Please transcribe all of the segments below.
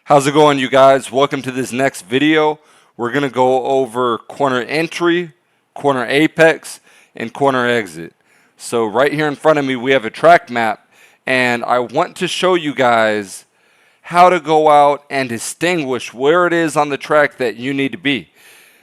How's it going, you guys? Welcome to this next video. We're going to go over corner entry, corner apex, and corner exit. So right here in front of me we have a track map, and I want to show you guys how to go out and distinguish where it is on the track that you need to be.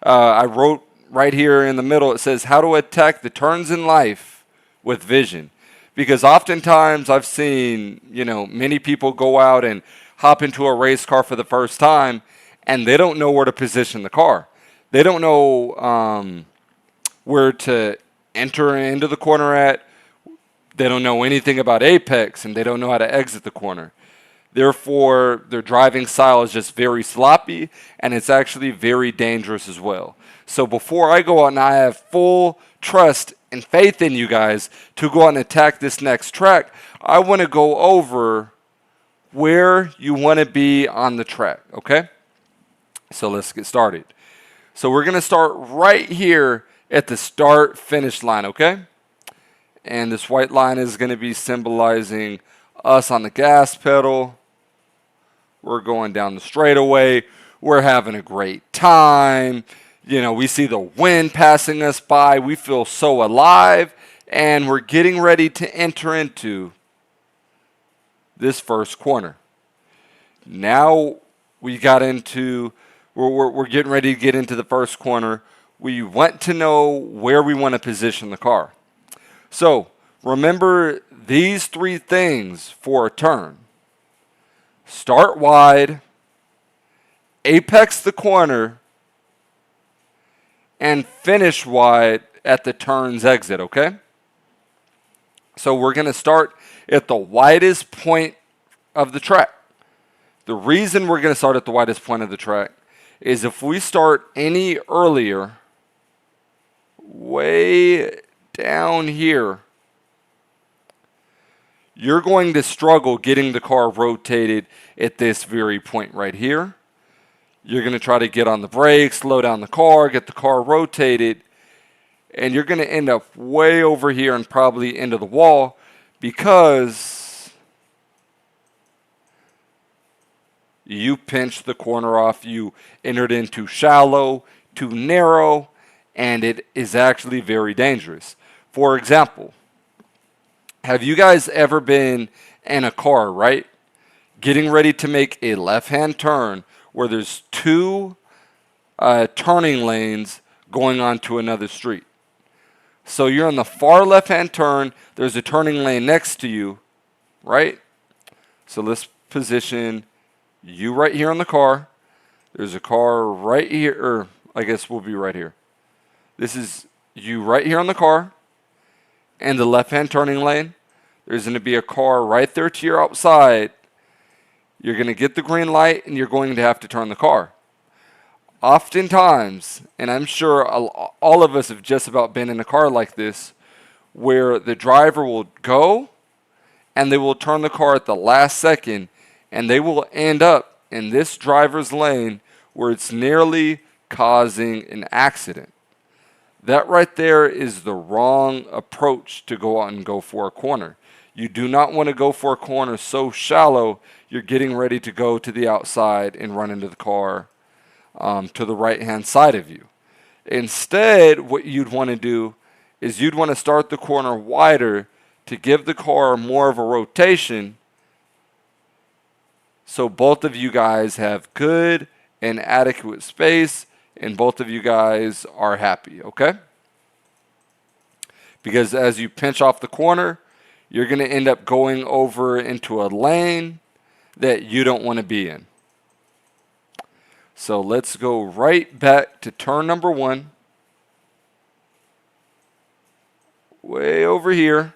I wrote right here in the middle, it says how to attack the turns in life with vision. Because oftentimes I've seen, many people go out and hop into a race car for the first time and they don't know where to position the car. They don't know where to enter into the corner at. They don't know anything about apex and they don't know how to exit the corner. Therefore, their driving style is just very sloppy, and it's actually very dangerous as well. So before I go out, and I have full trust and faith in you guys to go out and attack this next track, I want to go over where you want to be on the track, okay? So let's get started. So we're going to start right here at the start-finish line, okay? And this white line is going to be symbolizing us on the gas pedal. We're going down the straightaway. We're having a great time. We see the wind passing us by. We feel so alive. And we're getting ready to enter into this first corner. Now we're getting ready to get into the first corner. We want to know where we want to position the car. So remember these three things for a turn. Start wide, apex the corner, and finish wide at the turn's exit, okay? So we're going to start at the widest point of the track. The reason we're going to start at the widest point of the track is if we start any earlier, way down here, you're going to struggle getting the car rotated at this very point right here. You're going to try to get on the brakes, slow down the car, get the car rotated, and you're going to end up way over here and probably into the wall because you pinched the corner off, you entered in too shallow, too narrow, and it is actually very dangerous. For example, have you guys ever been in a car, right? Getting ready to make a left-hand turn where there's two turning lanes going onto another street. So you're in the far left-hand turn. There's a turning lane next to you, right? So let's position you right here in the car. There's a car right here, or I guess we'll be right here. This is you right here on the car and the left-hand turning lane. There's going to be a car right there to your outside. You're going to get the green light and you're going to have to turn the car. Oftentimes, and I'm sure all of us have just about been in a car like this, where the driver will go and they will turn the car at the last second and they will end up in this driver's lane where it's nearly causing an accident. That right there is the wrong approach to go out and go for a corner. You do not want to go for a corner so shallow you're getting ready to go to the outside and run into the car to the right-hand side of you. Instead, what you'd want to do is you'd want to start the corner wider to give the car more of a rotation so both of you guys have good and adequate space and both of you guys are happy, okay? Because as you pinch off the corner, you're going to end up going over into a lane that you don't want to be in. So let's go right back to turn number one. Way over here.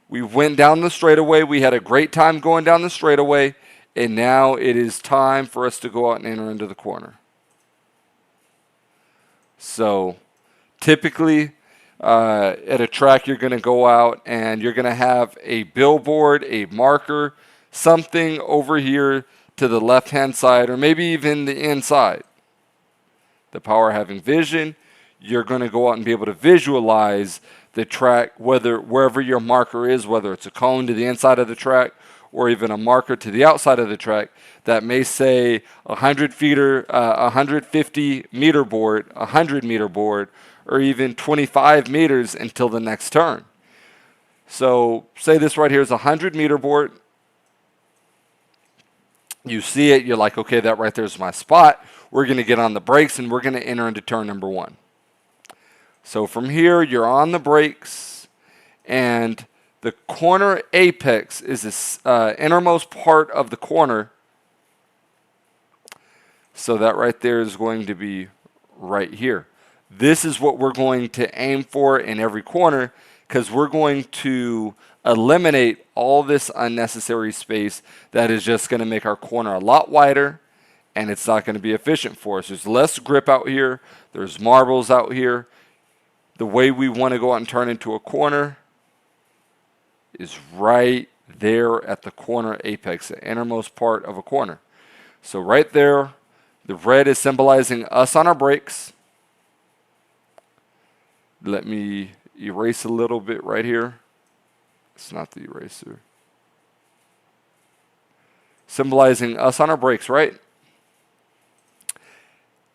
We went down the straightaway. We had a great time going down the straightaway. And now it is time for us to go out and enter into the corner. So typically at a track you're going to go out and you're going to have a billboard, a marker, something over here to the left-hand side or maybe even the inside. The power having vision, you're going to go out and be able to visualize the track, wherever your marker is, whether it's a cone to the inside of the track or even a marker to the outside of the track that may say 150 meter board, 100 meter board, or even 25 meters until the next turn. So say this right here is a 100 meter board. You see it, you're like, okay, that right there is my spot. We're going to get on the brakes and we're going to enter into turn number 1. So from here, you're on the brakes, and the corner apex is the innermost part of the corner. So that right there is going to be right here. This is what we're going to aim for in every corner, because we're going to eliminate all this unnecessary space that is just going to make our corner a lot wider, and it's not going to be efficient for us. There's less grip out here. There's marbles out here. The way we want to go out and turn into a corner is right there at the corner apex, the innermost part of a corner. So right there, the red is symbolizing us on our brakes. Let me erase a little bit right here. It's not the eraser. Symbolizing us on our brakes, right?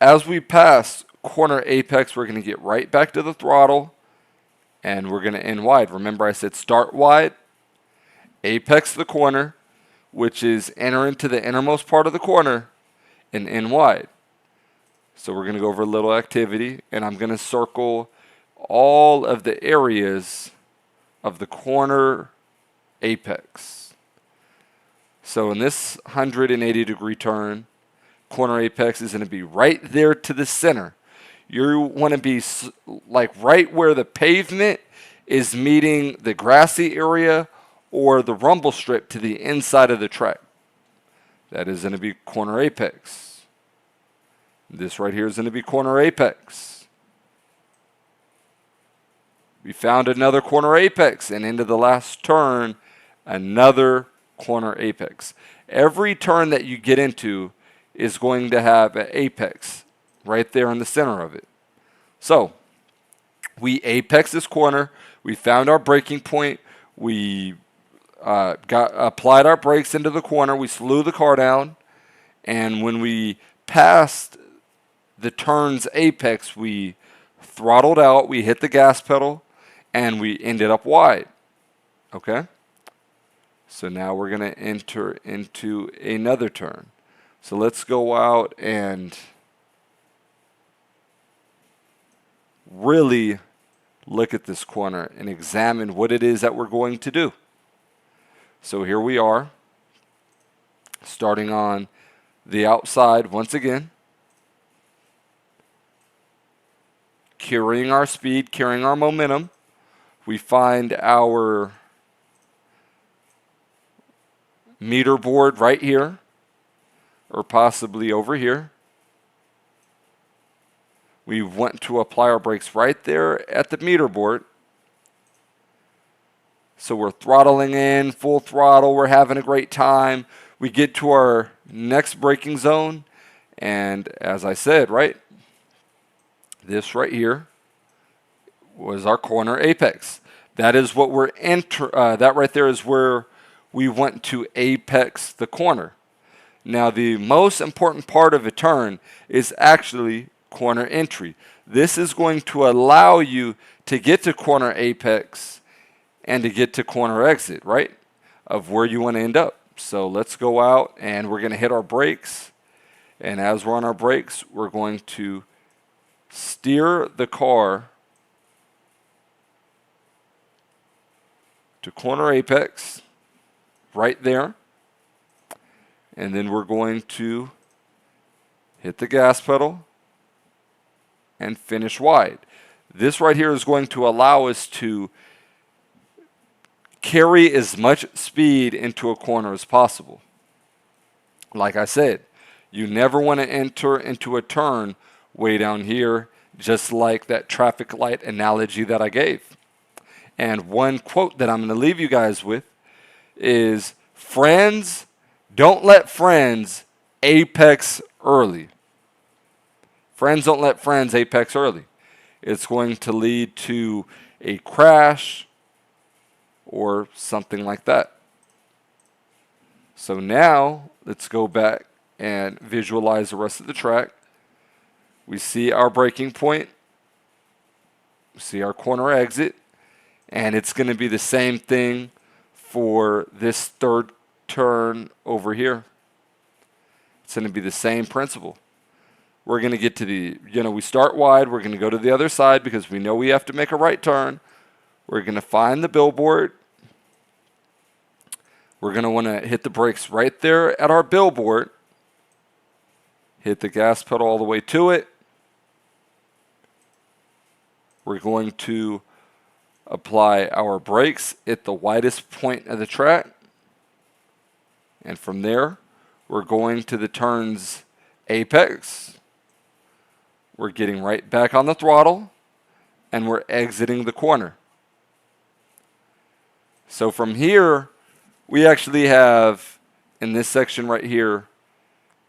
As we pass corner apex, we're going to get right back to the throttle, and we're going to end wide. Remember I said start wide, apex the corner, which is enter into the innermost part of the corner, and end wide. So we're going to go over a little activity, and I'm going to circle all of the areas of the corner apex. So in this 180 degree turn, corner apex is going to be right there to the center. You want to be like right where the pavement is meeting the grassy area or the rumble strip to the inside of the track. That is going to be corner apex. This right here is going to be corner apex. We found another corner apex, and into the last turn, another corner apex. Every turn that you get into is going to have an apex right there in the center of it. So we apex this corner. We found our braking point. We applied our brakes into the corner. We slowed the car down, and when we passed the turn's apex, we throttled out. We hit the gas pedal, and we ended up wide. Okay? So now we're going to enter into another turn. So let's go out and really look at this corner and examine what it is that we're going to do. So here we are, starting on the outside once again, carrying our speed, carrying our momentum. We find our meter board right here, or possibly over here. We want to apply our brakes right there at the meter board. So we're throttling in, full throttle, we're having a great time. We get to our next braking zone, and as I said, right, this right here was our corner apex. That is what we're that right there is where we want to apex the corner. Now the most important part of a turn is actually corner entry. This is going to allow you to get to corner apex and to get to corner exit, right, of where you want to end up. So let's go out, and we're going to hit our brakes, and as we're on our brakes, we're going to steer the car to corner apex right there, and then we're going to hit the gas pedal and finish wide. This right here is going to allow us to carry as much speed into a corner as possible. Like I said, you never want to enter into a turn way down here, just like that traffic light analogy that I gave. And one quote that I'm going to leave you guys with is, friends, don't let friends apex early. Friends don't let friends apex early. It's going to lead to a crash or something like that. So now let's go back and visualize the rest of the track. We see our braking point, we see our corner exit, and it's going to be the same thing for this third turn over here. It's going to be the same principle. We're going to get to the, we start wide, we're going to go to the other side because we know we have to make a right turn. We're going to find the billboard. We're going to want to hit the brakes right there at our billboard. Hit the gas pedal all the way to it. We're going to apply our brakes at the widest point of the track. And from there, we're going to the turn's apex. We're getting right back on the throttle, and we're exiting the corner. So from here, we actually have, in this section right here,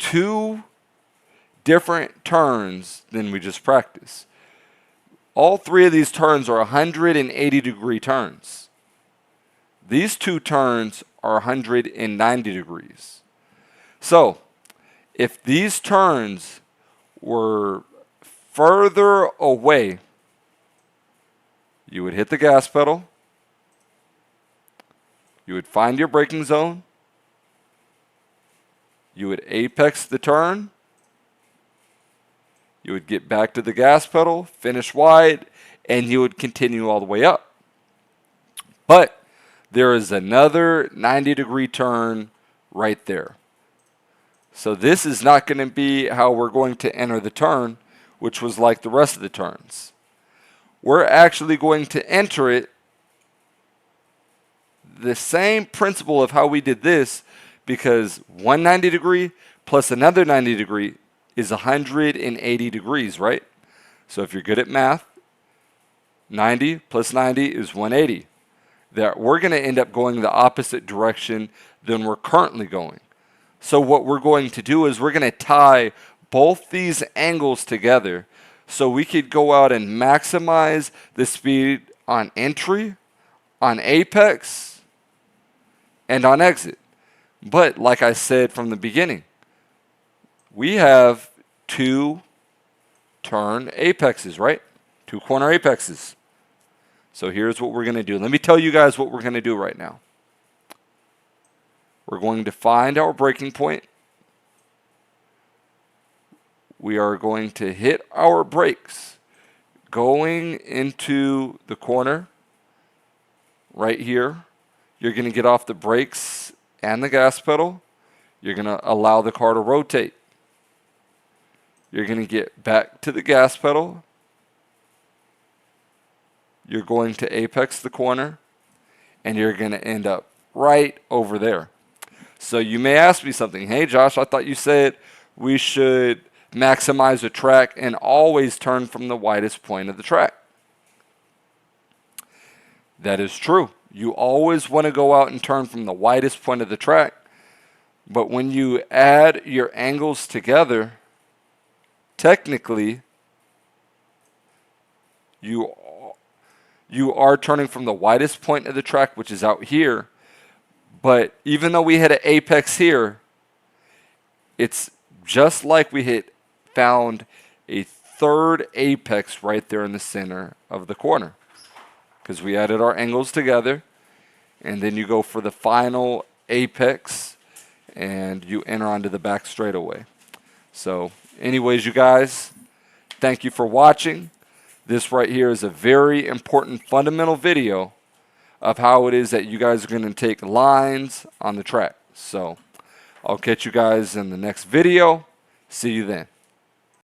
2 different turns than we just practiced. All 3 of these turns are 180-degree turns. These 2 turns are 190 degrees. So, if these turns were further away, you would hit the gas pedal, you would find your braking zone, you would apex the turn, you would get back to the gas pedal, finish wide, and you would continue all the way up. But there is another 90-degree turn right there. So this is not going to be how we're going to enter the turn, which was like the rest of the turns. We're actually going to enter it the same principle of how we did this, because 190 degree plus another 90 degree is 180 degrees, right? So if you're good at math, 90 plus 90 is 180. That we're going to end up going the opposite direction than we're currently going. So what we're going to do is we're going to tie both these angles together so we could go out and maximize the speed on entry, on apex, and on exit. But like I said from the beginning, we have 2 turn apexes, right? 2 corner apexes. So here's what we're going to do. Let me tell you guys what we're going to do right now. We're going to find our braking point. We are going to hit our brakes going into the corner right here. You're going to get off the brakes and the gas pedal. You're going to allow the car to rotate. You're going to get back to the gas pedal. You're going to apex the corner, and you're going to end up right over there. So you may ask me something. Hey, Josh, I thought you said we should maximize the track and always turn from the widest point of the track. That is true. You always want to go out and turn from the widest point of the track. But when you add your angles together, technically, you are turning from the widest point of the track, which is out here. But even though we hit an apex here, it's just like we found a third apex right there in the center of the corner, because we added our angles together, and then you go for the final apex and you enter onto the back straightaway. So anyways, you guys, thank you for watching. This right here is a very important fundamental video of how it is that you guys are going to take lines on the track. So I'll catch you guys in the next video. See you then.